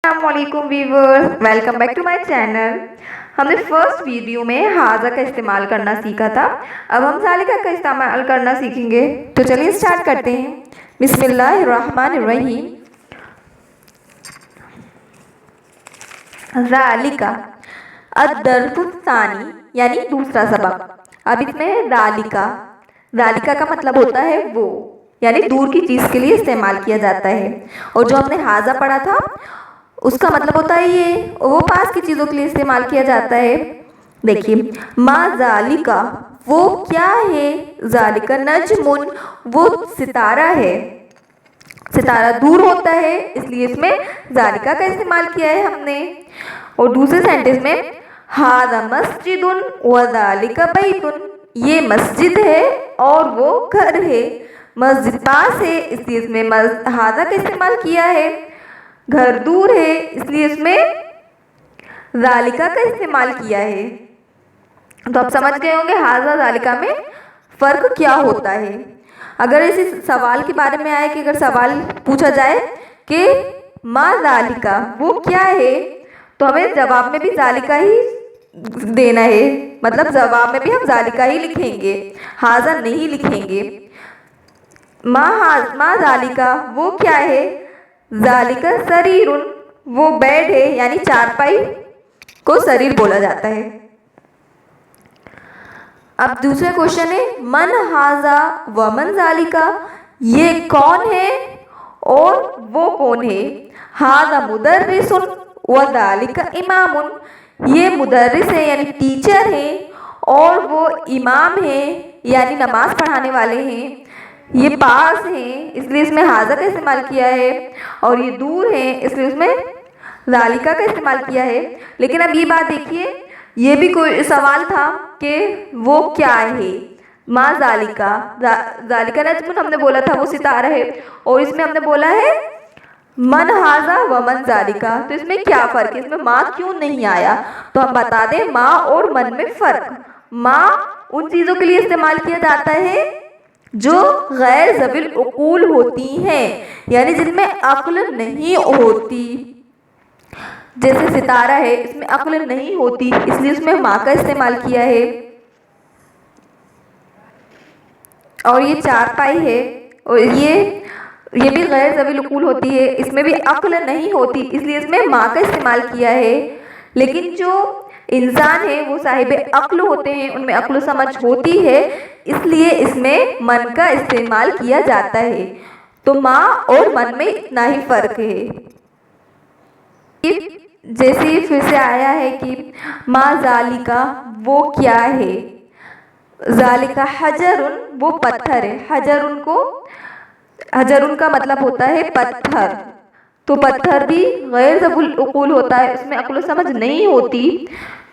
السلام علیکم viewers, welcome back to my channel. ہم نے فرسٹ ویڈیو میں ہاذا کا استعمال کرنا سیکھا تھا، اب ہم ذالکا کا استعمال کرنا سیکھیں گے۔ تو چلیے اسٹارٹ کرتے ہیں۔ بسم اللہ الرحمن الرحیم۔ ذالکا الدرس الثانی یعنی دوسرا سبق۔ اب اس میں ذالکا کا مطلب ہوتا ہے وہ، یعنی دور کی چیز کے لیے استعمال کیا جاتا ہے، اور جو ہم نے ہاذا پڑھا تھا اس کا مطلب ہوتا ہے یہ، وہ پاس کی چیزوں کے لیے استعمال کیا جاتا ہے۔ دیکھیے ما ذالکا وہ کیا ہے، ذالکا نجمن وہ ستارہ ہے، ستارہ دور ہوتا ہے اس لیے اس میں ذالکا کا استعمال کیا ہے ہم نے۔ اور دوسرے سینٹنس میں ھذا مسجد وذالک بیت یہ مسجد ہے اور وہ گھر ہے، مسجد پاس ہے اس لیے اس میں ھذا کا استعمال کیا ہے، گھر دور ہے اس لیے اس میں ذالکا کا استعمال کیا ہے۔ تو آپ سمجھ گئے ہوں گے ھذا ذالکا میں فرق کیا ہوتا ہے۔ اگر اسی سوال کے بارے میں آئے کہ اگر سوال پوچھا جائے کہ ما ذالکا وہ کیا ہے، تو ہمیں جواب میں بھی ذالکا ہی دینا ہے، مطلب جواب میں بھی ہم ذالکا ہی لکھیں گے، ھذا نہیں لکھیں گے۔ ما ذالکا وہ کیا ہے، ذالکا سریر وہ بیڈ ہے، یعنی چارپائی کو سریر بولا جاتا ہے۔ اب دوسرا کوشچن ہے من ھذا ومن ذالکا یہ کون ہے اور وہ کون ہے۔ ھذا مدرس وذالک امام یہ مدرس ہے یعنی ٹیچر ہے، اور وہ امام ہے یعنی نماز پڑھانے والے ہیں، یہ پاس ہیں اس لیے اس میں ھذا کا استعمال کیا ہے، اور یہ دور ہیں اس لیے اس میں ذالکا کا استعمال کیا ہے۔ لیکن اب یہ بات دیکھیے، یہ بھی کوئی سوال تھا کہ وہ کیا ہے، ما ذالکا ذالکا نجم ہم نے بولا تھا وہ ستارہ ہے، اور اس میں ہم نے بولا ہے من ھذا ومن ذالکا، تو اس میں کیا فرق ہے، اس میں ما کیوں نہیں آیا، تو ہم بتا دیں ما اور من میں فرق۔ ما ان چیزوں کے لیے استعمال کیا جاتا ہے جو غیر ذوی العقول ہوتی ہیں، یعنی جن میں عقل نہیں ہوتی، جیسے ستارہ ہے اس میں عقل نہیں ہوتی اس لیے اس میں ما کا استعمال کیا ہے۔ اور یہ چارپائی ہے اور یہ بھی غیر ذوی العقول ہوتی ہے، اس میں بھی عقل نہیں ہوتی اس لیے اس میں ما کا استعمال کیا ہے۔ لیکن جو انسان ہے وہ صاحب عقل ہوتے ہیں، ان میں عقل و سمجھ ہوتی ہے اس لیے اس میں من کا استعمال کیا جاتا ہے۔ تو ما اور من میں اتنا ہی فرق ہے۔ جیسے پھر سے آیا ہے کہ ما ذالکا وہ کیا ہے، ذالکا حجر وہ پتھر ہے، حجر کا مطلب ہوتا ہے پتھر، تو پتھر بھی غیر ذوی العقول ہوتا ہے، اس میں عقل و سمجھ نہیں ہوتی،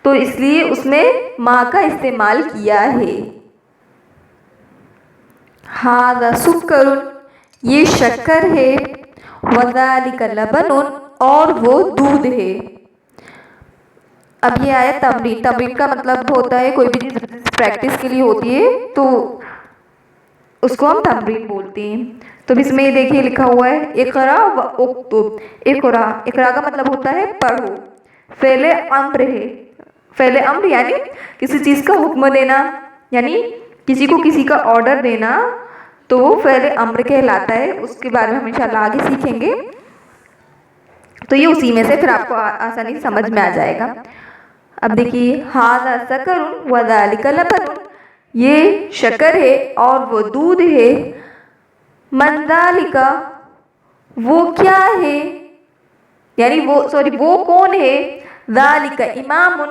تو اس لیے اس میں ما کا استعمال کیا ہے۔ ھذا سکر یہ شکر ہے، وذالک لبن اور وہ دودھ ہے۔ اب یہ آیا تمرین کا مطلب ہوتا ہے کوئی بھی چیز پریکٹس کے لیے ہوتی ہے تو اس کو ہم تمرین بولتے ہیں۔ تو اس میں دیکھیے لکھا ہوا ہے اقرا و اکتب، اقرا کا مطلب ہوتا ہے پڑھو، فعل امر ہے، فعل امر یعنی کسی چیز کا حکم دینا، یعنی کسی کو کسی کا آرڈر دینا، تو وہ فعل امر کہلاتا ہے، اس کے بارے میں ہم انشاءاللہ آگے سیکھیں گے، تو یہ اسی میں سے پھر آپ کو آسانی سے سمجھ میں آ جائے گا۔ اب دیکھیے ھذا سکر وذالک لبن یہ شکر ہے اور وہ دودھ ہے، من ذالکا وہ کیا ہے، یعنی وہ کون ہے، ذالک امام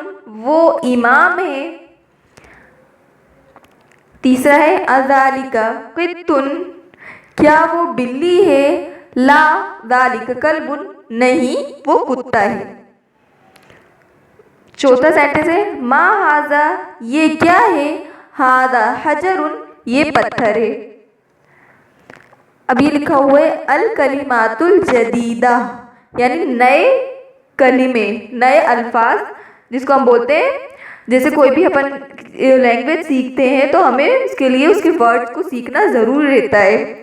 وہ امام ہے۔ تیسرا ہے اذالکا قط کیا وہ بلی ہے، لا ذالک کلب نہیں وہ کتا ہے۔ چوتھا سینٹنس ہے ما ھذا یہ کیا ہے، ھذا حجر یہ پتھر ہے۔ اب یہ لکھا ہوا ہے الکلمات الجدیدہ یعنی نئے کلمے، نئے الفاظ، جس کو ہم بولتے ہیں جیسے کوئی بھی اپن لینگویج سیکھتے ہیں تو ہمیں اس کے لیے اس کے ورڈ کو سیکھنا ضروری رہتا ہے۔